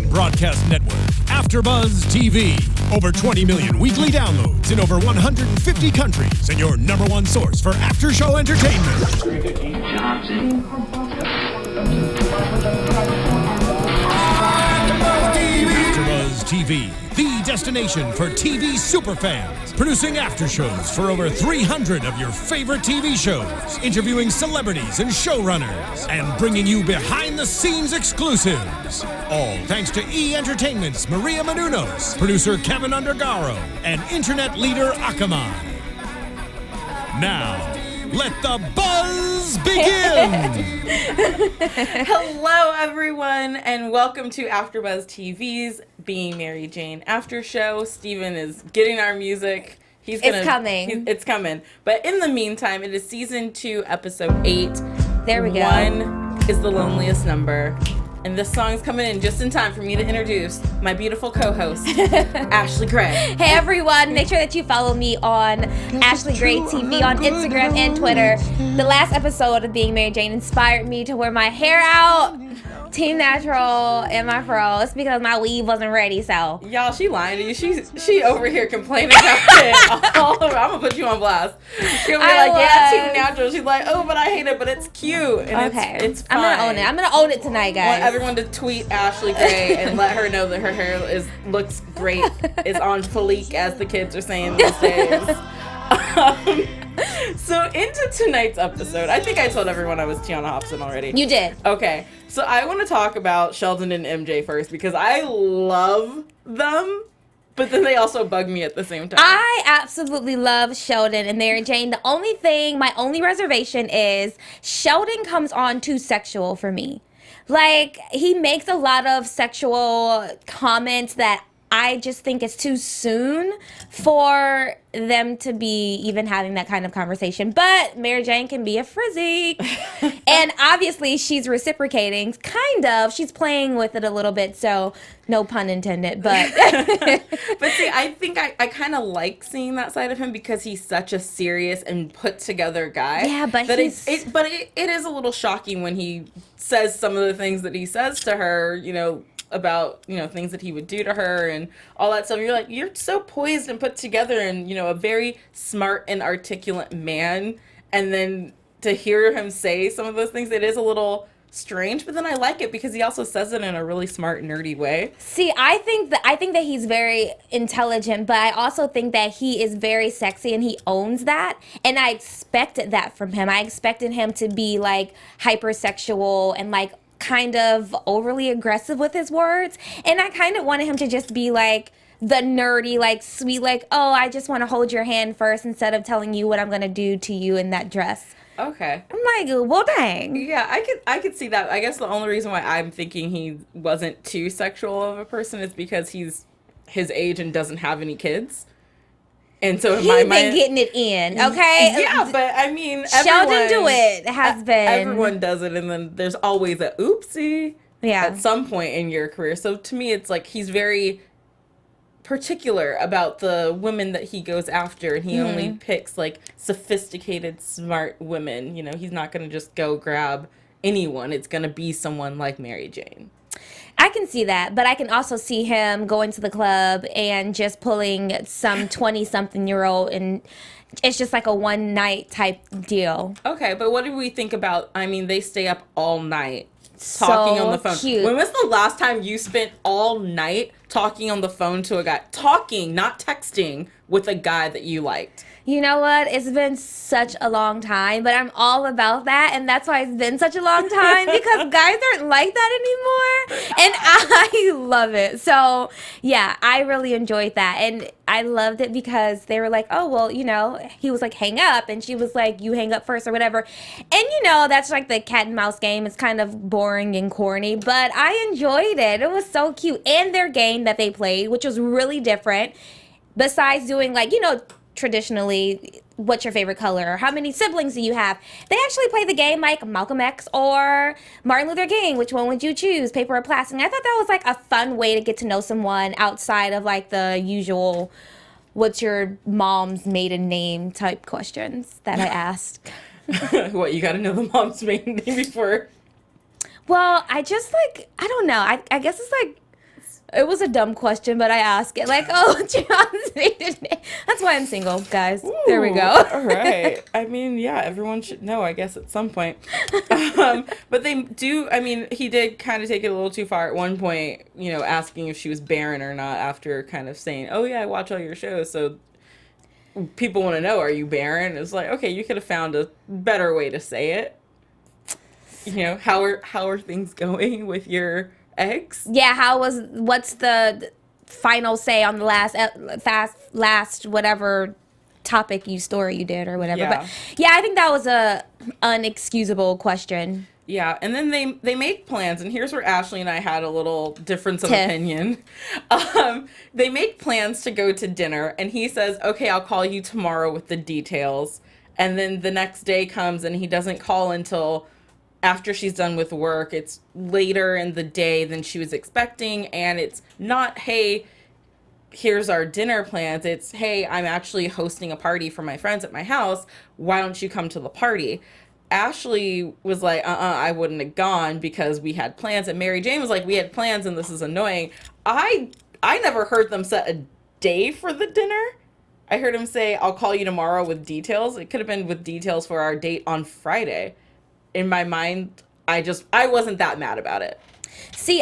broadcast network, Afterbuzz TV. Over 20 million weekly downloads in over 150 countries, and your number one source for after-show entertainment. Afterbuzz TV, the destination for TV superfans. Producing aftershows for over 300 of your favorite TV shows. Interviewing celebrities and showrunners. And bringing you behind-the-scenes exclusives. All thanks to E! Entertainment's Maria Menounos, producer Kevin Undergaro, and internet leader Akamai. Now, let the buzz begin! Hello, everyone, and welcome to Afterbuzz TV's Being Mary Jane After Show. Steven is getting our music. It's coming. It's coming. But in the meantime, it is season 2, episode 8. There we go. 1 is the loneliest number. And this song is coming in just in time for me to introduce my beautiful co-host, Ashley Gray. Hey everyone, make sure that you follow me on Ashley Gray TV on Instagram and Twitter. The last episode of Being Mary Jane inspired me to wear my hair out, Team Natural, and my fro. It's because my weave wasn't ready, so. Y'all, she lying to you. She over here complaining about it all over. I'm gonna put you on blast. She'll be like, yeah, Team Natural. She's like, oh, but I hate it, but it's cute. And okay. It's fine. I'm gonna own it. I'm gonna own it tonight, guys. I want everyone to tweet Ashley Gray and let her know that her hair looks great. It's on fleek, as the kids are saying these days. So into tonight's episode, I think I told everyone I was Tiona Hobson already. You did. Okay, so I want to talk about Sheldon and MJ first because I love them, but then they also bug me at the same time. I absolutely love Sheldon and Mary Jane. My only reservation is Sheldon comes on too sexual for me. Like, he makes a lot of sexual comments that I just think it's too soon for them to be even having that kind of conversation. But Mary Jane can be a frizzy. And obviously she's reciprocating, kind of. She's playing with it a little bit, so no pun intended. But but see, I think I kind of like seeing that side of him because he's such a serious and put together guy. Yeah, but it is a little shocking when he says some of the things that he says to her, about, things that he would do to her and all that stuff. You're like, you're so poised and put together and, a very smart and articulate man. And then to hear him say some of those things, it is a little strange, but then I like it because he also says it in a really smart, nerdy way. See, I think that he's very intelligent, but I also think that he is very sexy and he owns that. And I expected that from him. I expected him to be like hypersexual and like kind of overly aggressive with his words, and I kind of wanted him to just be like the nerdy, like sweet, like, oh, I just want to hold your hand first instead of telling you what I'm gonna do to you in that dress. Okay. I'm like, well, dang. Yeah, I could see that. I guess the only reason why I'm thinking he wasn't too sexual of a person is because he's his age and doesn't have any kids. And so in my mind, been getting it in, okay? Yeah, but I mean, Sheldon do it has been. Everyone does it, and then there's always a oopsie at some point in your career. So to me, it's like he's very particular about the women that he goes after, and he only picks like sophisticated, smart women. He's not going to just go grab anyone. It's going to be someone like Mary Jane. I can see that, but I can also see him going to the club and just pulling some 20-something-year-old, and it's just like a one-night type deal. Okay, but what do we think about, they stay up all night talking on the phone. Cute. When was the last time you spent all night talking on the phone to a guy? Talking, not texting, with a guy that you liked. You know what? It's been such a long time, but I'm all about that, and that's why it's been such a long time, because guys aren't like that anymore, and I love it. So, yeah, I really enjoyed that, and I loved it because they were like, oh, well, he was like, hang up, and she was like, you hang up first or whatever, and that's like the cat and mouse game. It's kind of boring and corny, but I enjoyed it. It was so cute, and their game that they played, which was really different, besides doing like, traditionally, what's your favorite color? How many siblings do you have? They actually play the game like Malcolm X or Martin Luther King. Which one would you choose, paper or plastic? And I thought that was like a fun way to get to know someone outside of like the usual what's your mom's maiden name type questions that I asked. What, you got to know the mom's maiden name before? Well, I just like, I don't know. I guess it's like It was a dumb question, but I asked it. Like, oh, John's dated me. That's why I'm single, guys. Ooh, there we go. All right. I mean, yeah, everyone should know, I guess, at some point. But they do, I mean, he did kind of take it a little too far at one point, you know, asking if she was barren or not after kind of saying, oh, yeah, I watch all your shows. So people want to know, are you barren? It's like, okay, you could have found a better way to say it. You know, how are things going with your eggs? Yeah, what's the final say on the last whatever topic story you did or whatever. Yeah. But yeah, I think that was a unexcusable question. Yeah, and then they made plans, and here's where Ashley and I had a little difference of opinion. They make plans to go to dinner, and he says, okay, I'll call you tomorrow with the details. And then the next day comes, and he doesn't call until after she's done with work. It's later in the day than she was expecting, and it's not, hey, here's our dinner plans. It's, hey, I'm actually hosting a party for my friends at my house. Why don't you come to the party? Ashley was like, I wouldn't have gone because we had plans. And Mary Jane was like, we had plans and this is annoying. I never heard them set a day for the dinner. I heard him say, I'll call you tomorrow with details. It could have been with details for our date on Friday. In my mind, I wasn't that mad about it. See,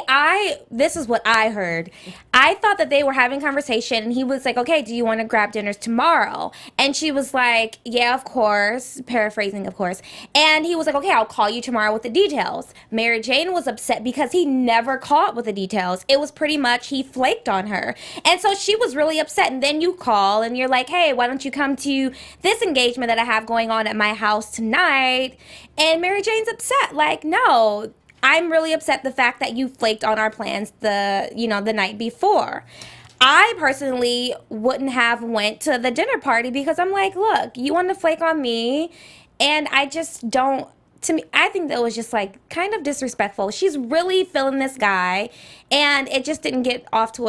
this is what I heard. I thought that they were having conversation, and he was like, okay, do you want to grab dinners tomorrow? And she was like, yeah, of course, paraphrasing, of course. And he was like, okay, I'll call you tomorrow with the details. Mary Jane was upset because he never called with the details. It was pretty much he flaked on her. And so she was really upset. And then you call, and you're like, hey, why don't you come to this engagement that I have going on at my house tonight? And Mary Jane's upset. Like, no, I'm really upset the fact that you flaked on our plans the night before. I personally wouldn't have went to the dinner party because I'm like, look, you want to flake on me, and I just don't. To me, I think that was just like kind of disrespectful. She's really feeling this guy, and it just didn't get off to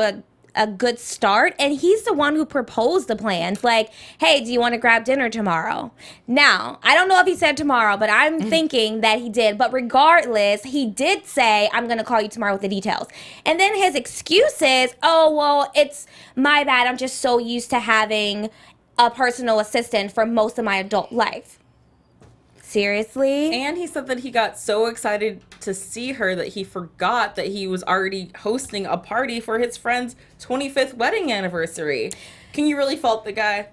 a good start. And he's the one who proposed the plans. Like, hey, do you want to grab dinner tomorrow? Now, I don't know if he said tomorrow, but I'm thinking that he did. But regardless, he did say, I'm going to call you tomorrow with the details. And then his excuse is, oh, well, it's my bad. I'm just so used to having a personal assistant for most of my adult life. Seriously? And he said that he got so excited to see her that he forgot that he was already hosting a party for his friend's 25th wedding anniversary. Can you really fault the guy?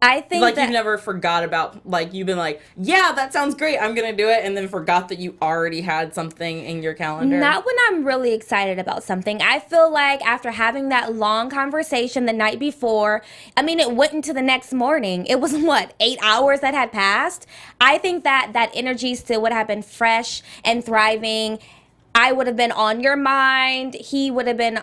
I think like, you never forgot about, like, you've been like, yeah, that sounds great, I'm gonna do it, and then forgot that you already had something in your calendar. Not when I'm really excited about something. I feel like after having that long conversation the night before, I mean, it went into the next morning. It was, 8 hours that had passed? I think that energy still would have been fresh and thriving. I would have been on your mind. He would have been,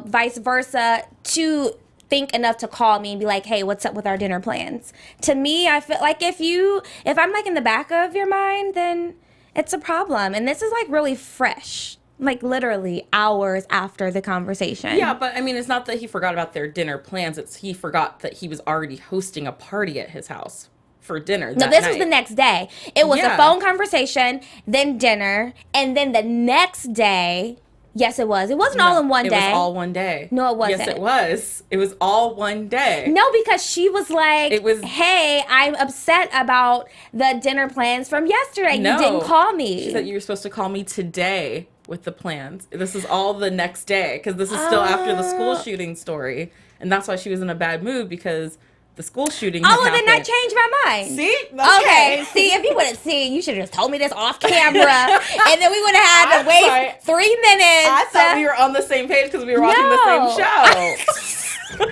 vice versa, to think enough to call me and be like, hey, what's up with our dinner plans? To me, I feel like if I'm like in the back of your mind, then it's a problem. And this is like really fresh, like literally hours after the conversation. Yeah, but I mean, it's not that he forgot about their dinner plans. It's he forgot that he was already hosting a party at his house for dinner that No, this night. was the next day. It was a phone conversation, then dinner, and then the next day. Yes, it was. It wasn't all in one day. It was all one day. No, it wasn't. Yes, it was. It was all one day. No, because she was like, hey, I'm upset about the dinner plans from yesterday. No, you didn't call me. She said you were supposed to call me today with the plans. This is all the next day because this is still after the school shooting story. And that's why she was in a bad mood because the school shooting had happened. Then I changed my mind. See? Okay. See, if you would have seen, you should have just told me this off camera, and then we would have had to wait 3 minutes. I thought we were on the same page because we were watching the same show.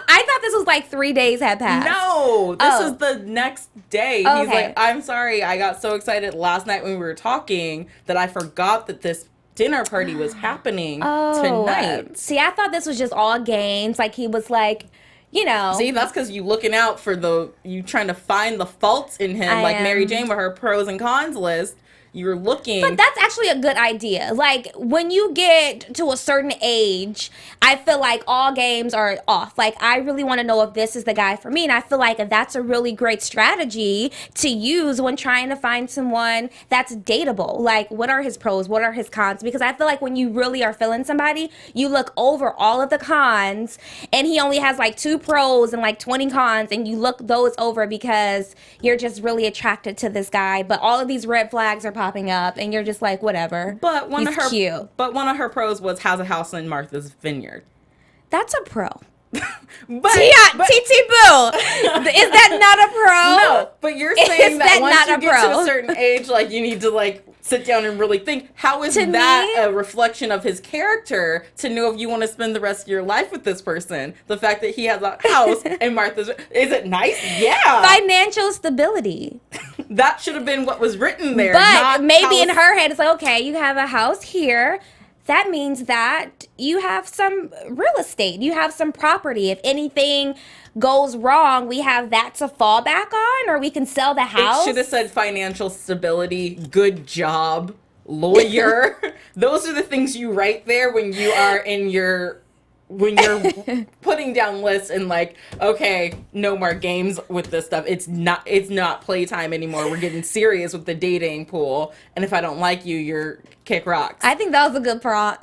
I thought this was like 3 days had passed. No, this is the next day. Okay. He's like, I'm sorry, I got so excited last night when we were talking that I forgot that this dinner party was happening tonight. See, I thought this was just all games. Like, he was like, See, that's because you looking out for you trying to find the faults in him, like Mary Jane with her pros and cons list. you're looking. But that's actually a good idea. Like, when you get to a certain age, I feel like all games are off. Like, I really want to know if this is the guy for me. And I feel like that's a really great strategy to use when trying to find someone that's dateable. Like, what are his pros? What are his cons? Because I feel like when you really are feeling somebody, you look over all of the cons, and he only has like 2 pros and like 20 cons, and you look those over because you're just really attracted to this guy. But all of these red flags are popping up, and you're just like, whatever. But one He's of her cute. But one of her pros was has a house in Martha's Vineyard. That's a pro. But TT Boo, is that not a pro? No, but you're saying Is that that once not you a get to pro? a certain age, like you need to like sit down and really think. How is To that me- a reflection of his character to know if you want to spend the rest of your life with this person? The fact that he has a house in Martha's, is it nice? Yeah. Financial stability. That should have been what was written there. But not maybe in house- her head, it's like, okay, you have a house here. That means that you have some real estate. You have some property. If anything goes wrong, we have that to fall back on, or we can sell the house. It should have said financial stability, good job, lawyer. Those are the things you write there when you are in your when you're putting down lists and like, okay, no more games with this stuff. It's not playtime anymore. We're getting serious with the dating pool. And if I don't like you, you're kick rocks. I think that was a good pro. I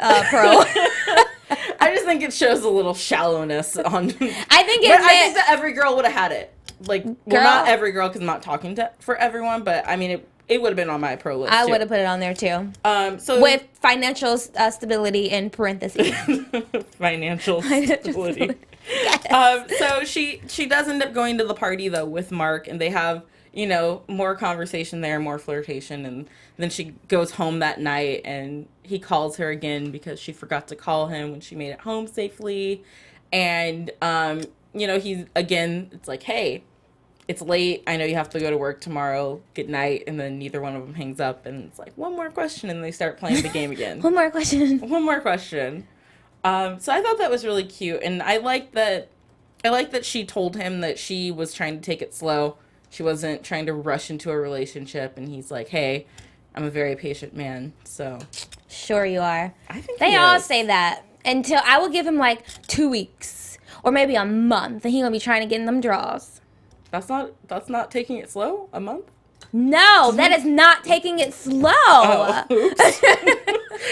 just think it shows a little shallowness on. I think it But I think meant, that every girl would have had it. Like, well, Girl. not every girl because I'm not talking for everyone, but I mean, it would have been on my pro list. I too. would have put it on there too. So With financial stability in parentheses. financial stability. Yes. So she does end up going to the party though with Mark, and they have more conversation there, more flirtation, and then she goes home that night, and he calls her again because she forgot to call him when she made it home safely, and he's again. It's like, hey, it's late. I know you have to go to work tomorrow. Good night. And then neither one of them hangs up, and it's like one more question, and they start playing the game again. One more question. One more question. So I thought that was really cute, and I like that she told him that she was trying to take it slow. She wasn't trying to rush into a relationship, and he's like, "Hey, I'm a very patient man." So Sure you are. I think They he all is. say that until I will give him like 2 weeks or maybe a month, and he gonna be trying to get in them draws. That's not taking it slow. A month. No, that is not taking it slow. Oh, oops.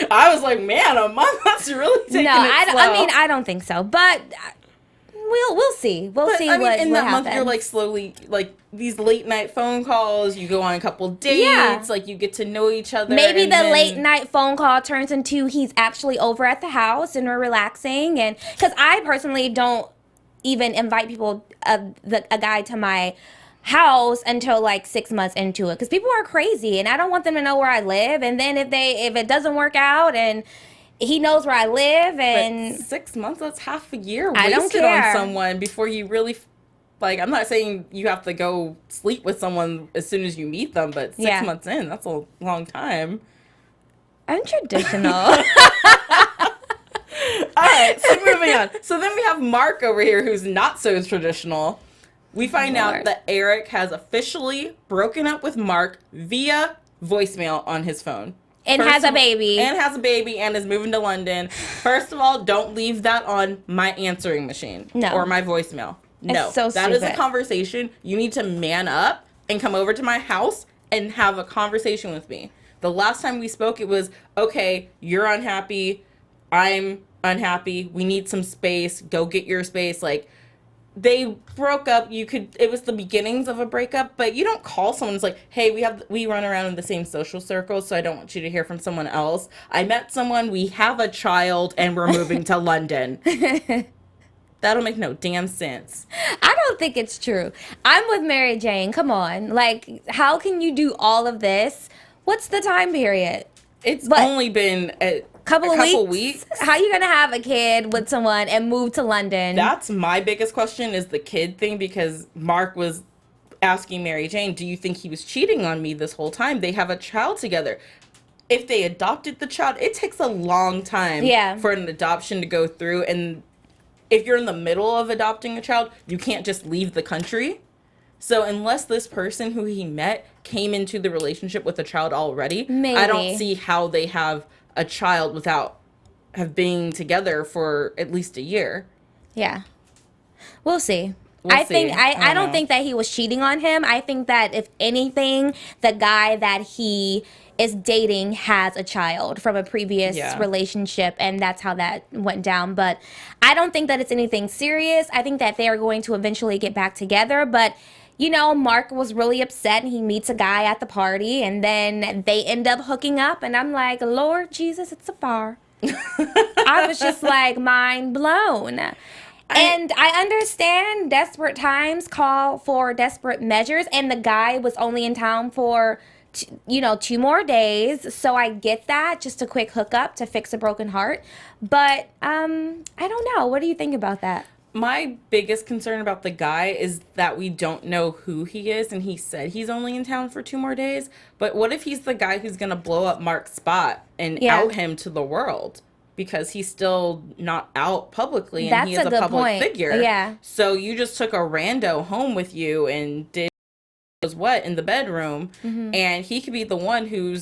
I was like, man, a month. That's really taking No, it slow. I don't think so. But we'll see. We'll But, see I mean, what in what that happens. month, you're like slowly like these late night phone calls. You go on a couple dates. Yeah. Like you get to know each other. Maybe and the then- late night phone call turns into he's actually over at the house and we're relaxing. And because I personally don't even invite people, a guy to my house until like 6 months into it, because people are crazy and I don't want them to know where I live. And then if it doesn't work out and he knows where I live, and But 6 months, that's half a year I don't wasted care. on someone before you really like. I'm not saying you have to go sleep with someone as soon as you meet them, but 6 Yeah. months in, that's a long time. I'm traditional. All right, so moving on. So then we have Mark over here, who's not so traditional. We find out Lord. that Eric has officially broken up with Mark via voicemail on his phone. And has a baby. And has a baby and is moving to London. First of all, don't leave that on my answering machine. No. Or my voicemail. No. so That is a stupid. conversation. You need to man up and come over to my house and have a conversation with me. The last time we spoke, it was, okay, you're unhappy. I'm unhappy. We need some space. Go get your space. Like, they broke up. It was the beginnings of a breakup, but you don't call someone. It's like, hey, we run around in the same social circles, so I don't want you to hear from someone else. I met someone, we have a child, and we're moving to London. That'll make no damn sense. I don't think it's true. I'm with Mary Jane. Come on. Like, how can you do all of this? What's the time period? It's But- only been a Couple couple weeks? weeks. How you gonna have a kid with someone and move to London? That's my biggest question, is the kid thing, because Mark was asking Mary Jane, do you think he was cheating on me this whole time? They have a child together. If they adopted the child, it takes a long time Yeah. for an adoption to go through. And if you're in the middle of adopting a child, you can't just leave the country. So unless this person who he met came into the relationship with a child already, Maybe. I don't see how they have a child without have been together for at least a year. Yeah. We'll see. We'll I think see. I don't know. think that he was cheating on him. I think that if anything, the guy that he is dating has a child from a previous relationship, and that's how that went down. But I don't think that it's anything serious. I think that they are going to eventually get back together. But you know, Mark was really upset, and he meets a guy at the party, and then they end up hooking up, and I'm like, Lord Jesus, it's a bar. I was just like mind blown. And I understand desperate times call for desperate measures, and the guy was only in town for 2 more days, so I get that, just a quick hookup to fix a broken heart. But I don't know. What do you think about that? My biggest concern about the guy is that we don't know who he is, and he said he's only in town for 2 more days. But what if he's the guy who's going to blow up Mark's spot and out him to the world? Because he's still not out publicly, and he is a public figure. Yeah. So you just took a rando home with you and did what in the bedroom, and he could be the one who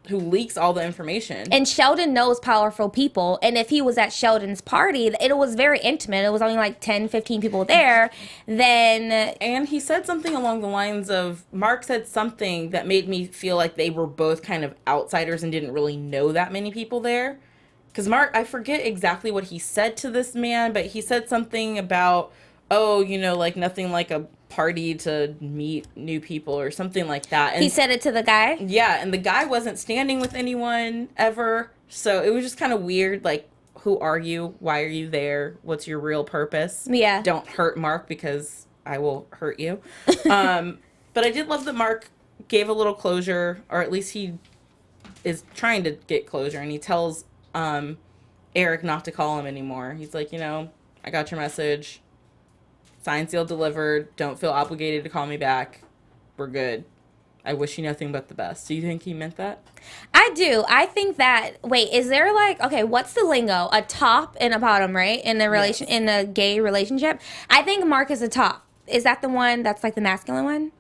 leaks all the information. And Sheldon knows powerful people, and if he was at Sheldon's party, it was very intimate. It was only like 10, 15 people there. Then and he said something along the lines of, Mark said something that made me feel like they were both kind of outsiders and didn't really know that many people there. Because Mark, I forget exactly what he said to this man, but he said something about, like nothing like a party to meet new people or something like that. And he said it to the guy? Yeah, and the guy wasn't standing with anyone ever. So it was just kind of weird. Like, who are you? Why are you there? What's your real purpose? Yeah. Don't hurt Mark because I will hurt you. But I did love that Mark gave a little closure, or at least he is trying to get closure, and he tells Eric not to call him anymore. He's like, I got your message. Signed, sealed, delivered. Don't feel obligated to call me back. We're good. I wish you nothing but the best. Do you think he meant that? I do. I think that, wait, is there what's the lingo? A top and a bottom, right? In the in a gay relationship? I think Mark is a top. Is that the one that's like the masculine one?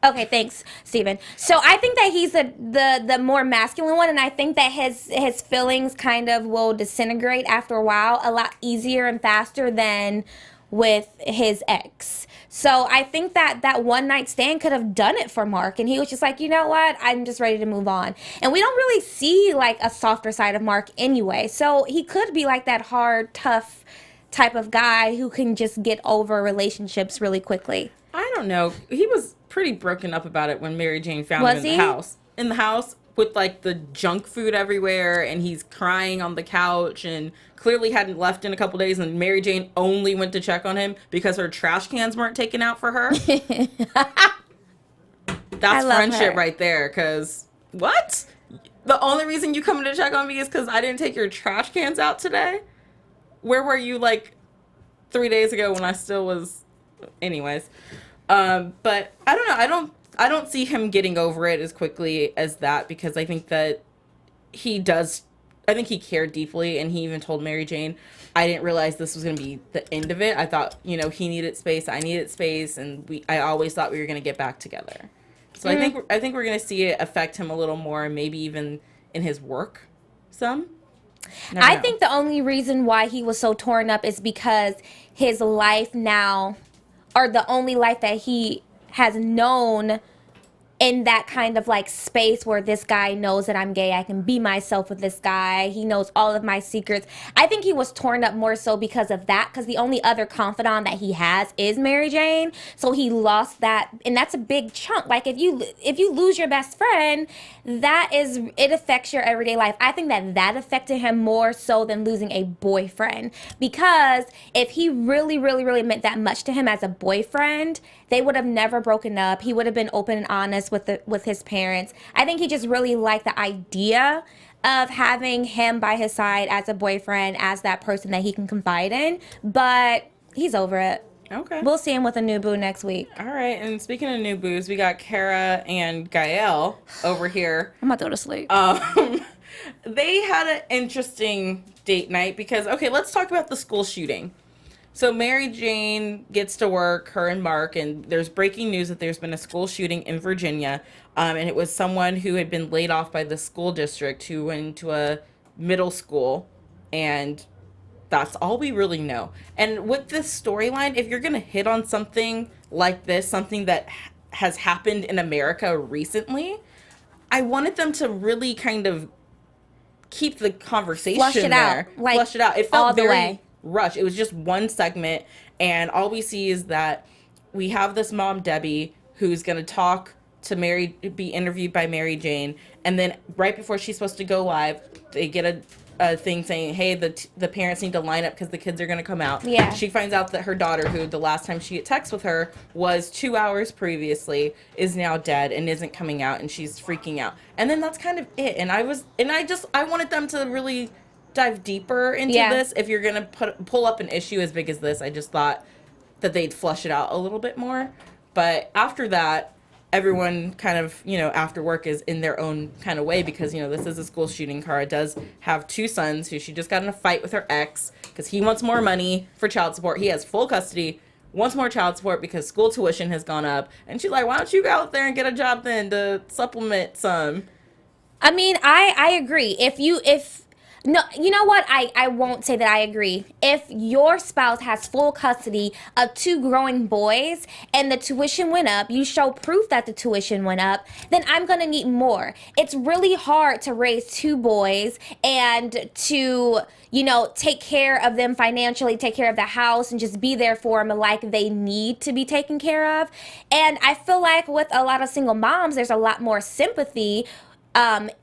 Okay, thanks, Steven. So I think that he's the more masculine one, and I think that his feelings kind of will disintegrate after a while a lot easier and faster than with his ex. So I think that one night stand could have done it for Mark, and he was just like, you know what, I'm just ready to move on. And we don't really see like a softer side of Mark anyway, so he could be like that hard, tough type of guy who can just get over relationships really quickly. I don't know. He was pretty broken up about it when Mary Jane found him in the house with like the junk food everywhere, and he's crying on the couch and clearly hadn't left in a couple days, and Mary Jane only went to check on him because her trash cans weren't taken out for her. That's friendship right there, because what? The only reason you come to check on me is because I didn't take your trash cans out today? Where were you like 3 days ago when I still was... Anyways, but I don't know. I don't see him getting over it as quickly as that, because I think that he does. I think he cared deeply, and he even told Mary Jane, I didn't realize this was going to be the end of it. I thought, he needed space, I needed space, and I always thought we were going to get back together. So I think we're going to see it affect him a little more, maybe even in his work some. I think the only reason why he was so torn up is because his life now, or the only life that he has known in that kind of like space where this guy knows that I'm gay, I can be myself with this guy, he knows all of my secrets. I think he was torn up more so because of that, because the only other confidant that he has is Mary Jane, so he lost that, and that's a big chunk. Like if you lose your best friend, it affects your everyday life. I think that affected him more so than losing a boyfriend, because if he really, really, really meant that much to him as a boyfriend, they would have never broken up. He would have been open and honest with his parents. I think he just really liked the idea of having him by his side as a boyfriend, as that person that he can confide in, but he's over it. Okay. We'll see him with a new boo next week. All right, and speaking of new boos, we got Cara and Gael over here. I'm about to go to sleep. They had an interesting date night because, okay, let's talk about the school shooting. So Mary Jane gets to work, her and Mark, and there's breaking news that there's been a school shooting in Virginia. And it was someone who had been laid off by the school district who went into a middle school. And that's all we really know. And with this storyline, if you're going to hit on something like this, something that has happened in America recently, I wanted them to really kind of keep the conversation Flush it there. out. Like, flush it out. It felt all the very way. rushed. It was just one segment, and all we see is that we have this mom, Debbie, who's going to talk to be interviewed by Mary Jane, and then right before she's supposed to go live, they get a thing saying, hey, the parents need to line up because the kids are going to come out. Yeah. She finds out that her daughter, who the last time she had text with her was 2 hours previously, is now dead and isn't coming out, and she's freaking out. And then that's kind of it. And I wanted them to really dive deeper into this. If you're going to pull up an issue as big as this, I just thought that they'd flush it out a little bit more. But after that, everyone kind of, after work is in their own kind of way because, this is a school shooting. Cara does have 2 sons who she just got in a fight with her ex because he wants more money for child support. He has full custody, wants more child support because school tuition has gone up. And she's like, why don't you go out there and get a job then to supplement some? I mean, I agree. No, you know what? I won't say that I agree. If your spouse has full custody of 2 growing boys and the tuition went up, you show proof that the tuition went up, then I'm going to need more. It's really hard to raise 2 boys and to, take care of them financially, take care of the house, and just be there for them like they need to be taken care of. And I feel like with a lot of single moms, there's a lot more sympathy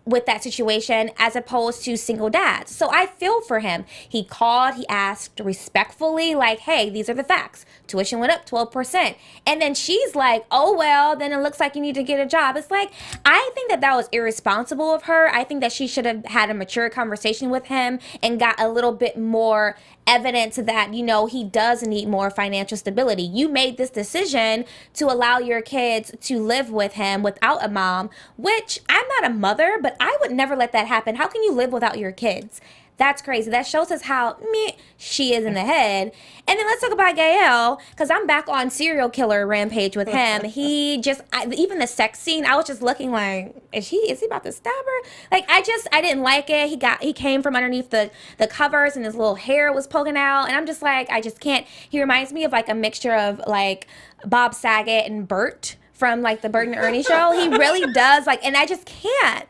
with that situation as opposed to single dads. So I feel for him. He called, he asked respectfully, like, hey, these are the facts. Tuition went up 12%. And then she's like, oh, well, then it looks like you need to get a job. It's like, I think that was irresponsible of her. I think that she should have had a mature conversation with him and got a little bit more evidence that, he does need more financial stability. You made this decision to allow your kids to live with him without a mom, which I'm not a mother, but I would never let that happen. How can you live without your kids? That's crazy. That shows us how meh she is in the head. And then let's talk about Gael, because I'm back on serial killer rampage with him. He just, even the sex scene, I was just looking like, is he about to stab her? Like, I didn't like it. He came from underneath the covers and his little hair was poking out. And I'm just like, I just can't. He reminds me of like a mixture of like Bob Saget and Bert from like the Bert and Ernie show. He really does, like, and I just can't.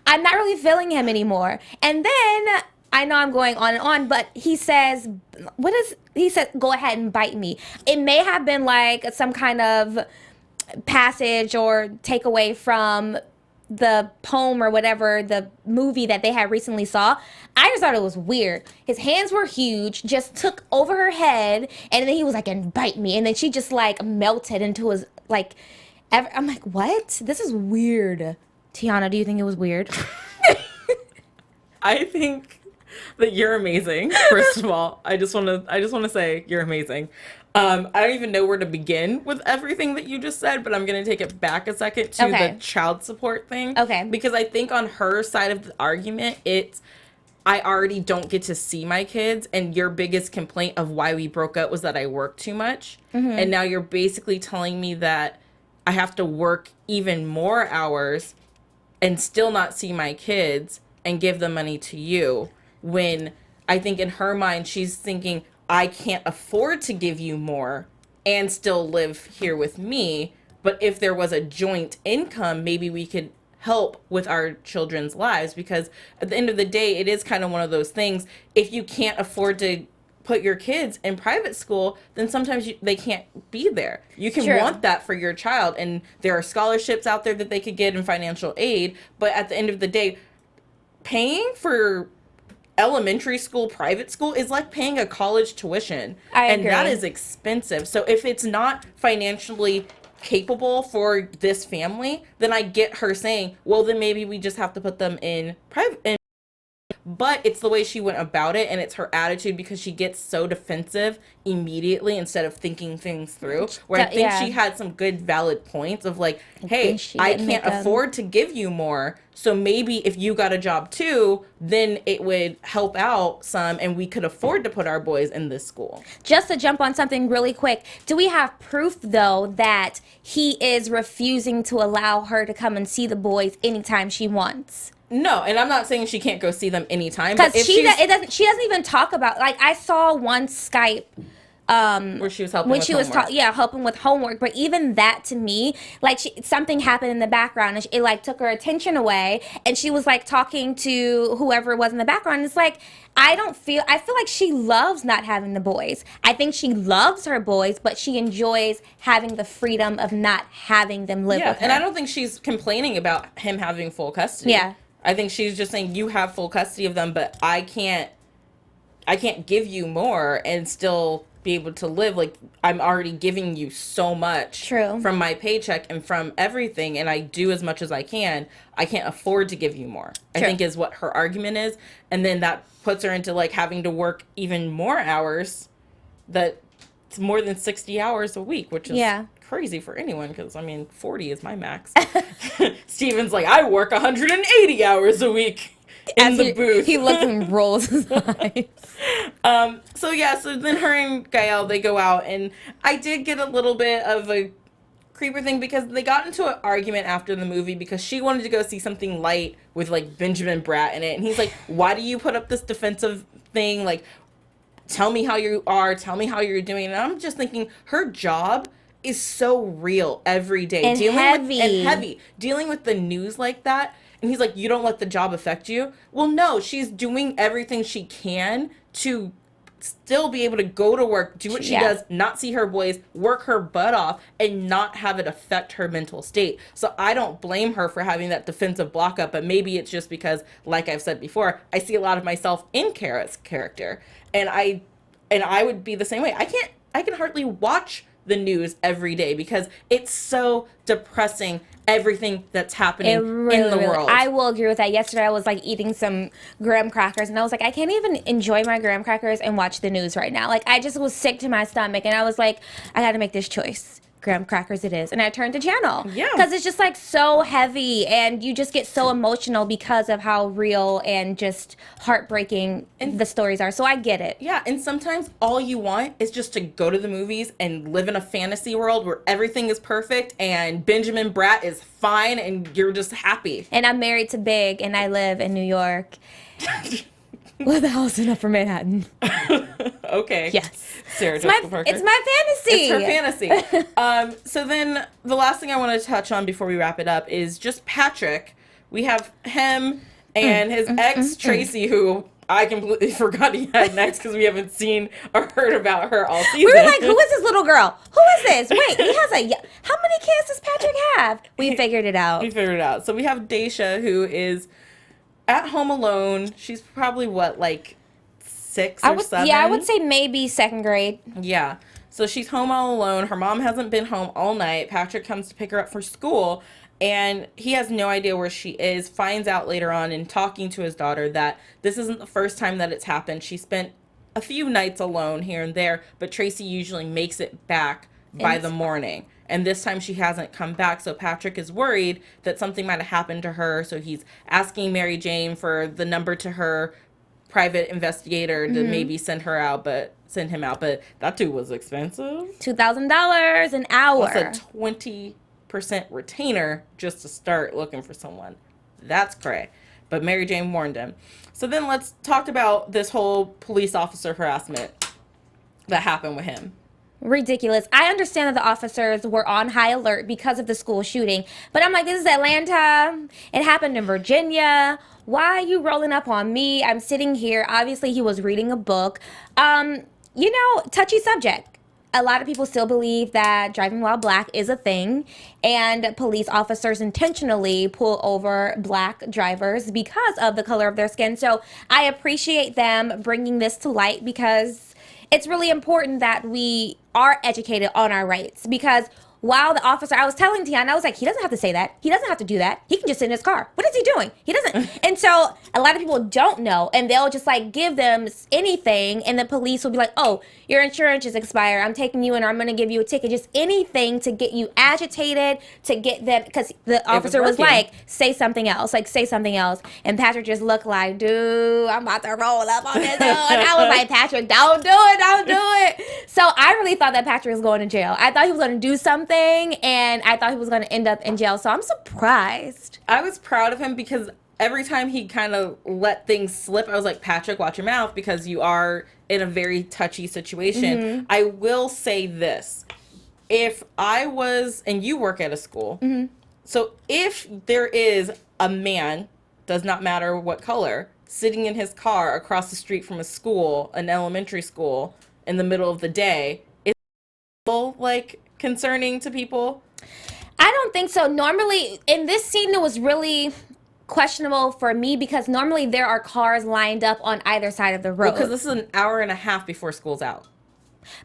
I'm not really feeling him anymore. And then I know I'm going on and on, but he says, he said, go ahead and bite me. It may have been like some kind of passage or takeaway from the poem or whatever, the movie that they had recently saw. I just thought it was weird. His hands were huge, just took over her head, and then he was like, and bite me. And then she just like melted into his, like, I'm like, what? This is weird. Tiana, do you think it was weird? I think that you're amazing. First of all, I just want to say you're amazing. I don't even know where to begin with everything that you just said, but I'm going to take it back a second to the child support thing. Okay. Because I think on her side of the argument, I already don't get to see my kids, and your biggest complaint of why we broke up was that I work too much. Mm-hmm. And now you're basically telling me that I have to work even more hours and still not see my kids and give the money to you, when I think in her mind she's thinking, I can't afford to give you more and still live here with me, but if there was a joint income, maybe we could help with our children's lives. Because at the end of the day, it is kind of one of those things, if you can't afford to put your kids in private school, then sometimes they can't be there. You can want that for your child, and there are scholarships out there that they could get in financial aid, but at the end of the day, paying for elementary school private school is like paying a college tuition. I agree. And that is expensive. So if it's not financially capable for this family, then I get her saying, well, then maybe we just have to put them in private. But it's the way she went about it, and it's her attitude, because she gets so defensive immediately instead of thinking things through. Where I think she had some good valid points of like, hey, I can't afford to give you more, So maybe if you got a job too, then it would help out some, and we could afford to put our boys in this school. Just to jump on something really quick, do we have proof, though, that he is refusing to allow her to come and see the boys anytime she wants? No, and I'm not saying she can't go see them anytime. Because she doesn't even talk about, like, I saw one Skype where she was helping when with she was homework. helping with homework, but even that, to me, like, something happened in the background and it like took her attention away, and she was like talking to whoever was in the background. It's like, I feel like she loves not having the boys. I think she loves her boys, but she enjoys having the freedom of not having them live with her. And I don't think she's complaining about him having full custody. Yeah. I think she's just saying, you have full custody of them, but I can't give you more and still be able to live. Like, I'm already giving you so much from my paycheck and from everything, and I do as much as I can. I can't afford to give you more, I think is what her argument is. And then that puts her into, like, having to work even more hours. It's more than 60 hours a week, which is crazy for anyone, because, I mean, 40 is my max. Steven's like, I work 180 hours a week in the booth. He looks and rolls his eyes. So then her and Gael, they go out, and I did get a little bit of a creeper thing, because they got into an argument after the movie because she wanted to go see something light with, like, Benjamin Bratt in it, and he's like, why do you put up this defensive thing? Like, tell me how you are, tell me how you're doing. And I'm just thinking, her job is so real every day. And heavy. Dealing with the news like that. And he's like, you don't let the job affect you? Well, no, she's doing everything she can to still be able to go to work, do what she does, not see her boys, work her butt off, and not have it affect her mental state. So I don't blame her for having that defensive block up, but maybe it's just because, like I've said before, I see a lot of myself in Cara's character. And I would be the same way. I can hardly watch the news every day because it's so depressing, everything that's happening in the world. I will agree with that. Yesterday I was like eating some graham crackers, and I was like, I can't even enjoy my graham crackers and watch the news right now. Like, I just was sick to my stomach, and I was like, I got to make this choice. Graham crackers it is. And I turned the channel. Yeah. Because it's just like so heavy, and you just get so emotional because of how real and just heartbreaking the stories are. So I get it. Yeah, and sometimes all you want is just to go to the movies and live in a fantasy world where everything is perfect and Benjamin Bratt is fine and you're just happy. And I'm married to Big, and I live in New York. With a house in Upper Manhattan. Okay. Yes. Sarah Jessica Parker. It's my fantasy. It's her fantasy. So then the last thing I want to touch on before we wrap it up is just Patrick. We have him and his ex, Tracy, who I completely forgot he had an ex because we haven't seen or heard about her all season. We were like, who is this little girl? Who is this? Wait, he has how many kids does Patrick have? We figured it out. So we have Daisha, who is at home alone. She's probably like 6 or 7. Yeah, I would say maybe 2nd grade. Yeah. So she's home all alone. Her mom hasn't been home all night. Patrick comes to pick her up for school, and he has no idea where she is. Finds out later on in talking to his daughter that this isn't the first time that it's happened. She spent a few nights alone here and there, but Tracy usually makes it back by the morning. And this time she hasn't come back, so Patrick is worried that something might have happened to her. So he's asking Mary Jane for the number to her private investigator to maybe send him out. But that too was expensive. $2,000 an hour. That's a 20% retainer just to start looking for someone. That's cray. But Mary Jane warned him. So then let's talk about this whole police officer harassment that happened with him. Ridiculous. I understand that the officers were on high alert because of the school shooting, but I'm like, this is Atlanta. It happened in Virginia. Why are you rolling up on me? I'm sitting here. Obviously, he was reading a book. Touchy subject. A lot of people still believe that driving while black is a thing, and police officers intentionally pull over black drivers because of the color of their skin. So I appreciate them bringing this to light, because it's really important that we are educated on our rights, because while the officer, I was telling Tiana, I was like, he doesn't have to say that. He doesn't have to do that. He can just sit in his car. What is he doing? He doesn't. And so a lot of people don't know, and they'll just like give them anything, and the police will be like, oh, your insurance is expired. I'm taking you in, or I'm going to give you a ticket. Just anything to get you agitated, to get them, because the officer was like, say something else, like say something else. And Patrick just looked like, dude, I'm about to roll up on this dude. And I was like, Patrick, don't do it. So I really thought that Patrick was going to jail. I thought he was going to do something, and I thought he was going to end up in jail. So I'm surprised. I was proud of him because every time he kind of let things slip, I was like, Patrick, watch your mouth, because you are in a very touchy situation. I will say this. If I was, and you work at a school, so if there is a man, does not matter what color, sitting in his car across the street from a school, an elementary school, in the middle of the day, is it like concerning to people? I don't think so. Normally, in this scene, it was really questionable for me because normally there are cars lined up on either side of the road. Because this is an hour and a half before school's out.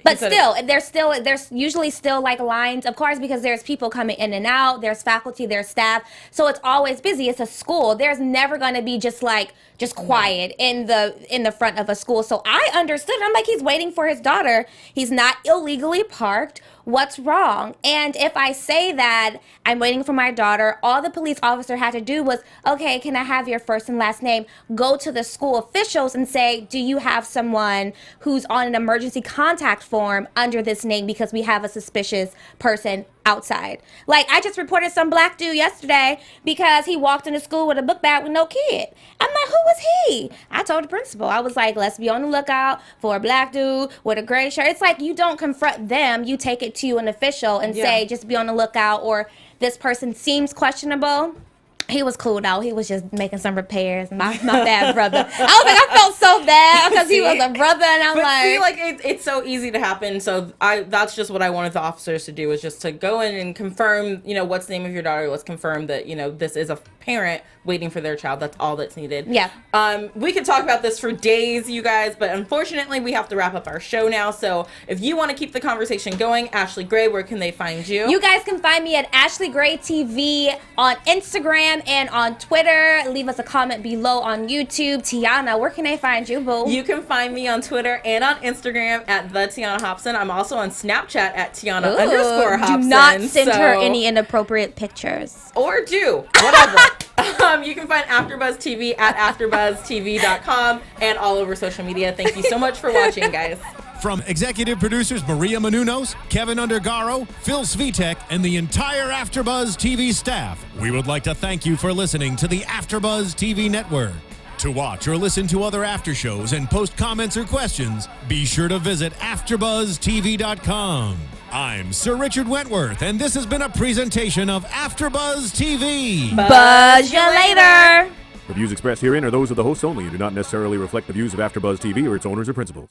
But there's usually still like lines of cars because there's people coming in and out, there's faculty, there's staff, so it's always busy. It's a school. There's never going to be just quiet in the front of a school. So I understood. I'm like, he's waiting for his daughter. He's not illegally parked. What's wrong? And if I say that I'm waiting for my daughter, all the police officer had to do was, okay, can I have your first and last name? Go to the school officials and say, do you have someone who's on an emergency contact form under this name because we have a suspicious person outside? Like, I just reported some black dude yesterday because he walked into school with a book bag with no kid. I'm like, who was he? I told the principal, I was like, let's be on the lookout for a black dude with a gray shirt. It's like, you don't confront them, you take it to an official and say, just be on the lookout, or this person seems questionable. He was cool though. He was just making some repairs. My bad brother. I was like, I felt so bad because he was a brother, and I'm it's so easy to happen. So that's just what I wanted the officers to do, is just to go in and confirm, what's the name of your daughter. Let's confirm that, this is a parent waiting for their child. That's all that's needed. Yeah. We could talk about this for days, you guys, but unfortunately we have to wrap up our show now. So if you want to keep the conversation going, Ashley Gray, where can they find you? You guys can find me at Ashley Gray TV on Instagram and on Twitter. Leave us a comment below on YouTube. Tiana, where can they find you, boo? You can find me on Twitter and on Instagram at the Tiona Hobson. I'm also on Snapchat at Tiana_Hobson. Do not send her any inappropriate pictures. Or do. Whatever. You can find Afterbuzz TV at AfterbuzzTV.com and all over social media. Thank you so much for watching, guys. From executive producers Maria Menounos, Kevin Undergaro, Phil Svitek, and the entire Afterbuzz TV staff, we would like to thank you for listening to the Afterbuzz TV network. To watch or listen to other after shows and post comments or questions, be sure to visit AfterbuzzTV.com. I'm Sir Richard Wentworth, and this has been a presentation of Afterbuzz TV. Buzz you later. The views expressed herein are those of the hosts only and do not necessarily reflect the views of Afterbuzz TV or its owners or principals.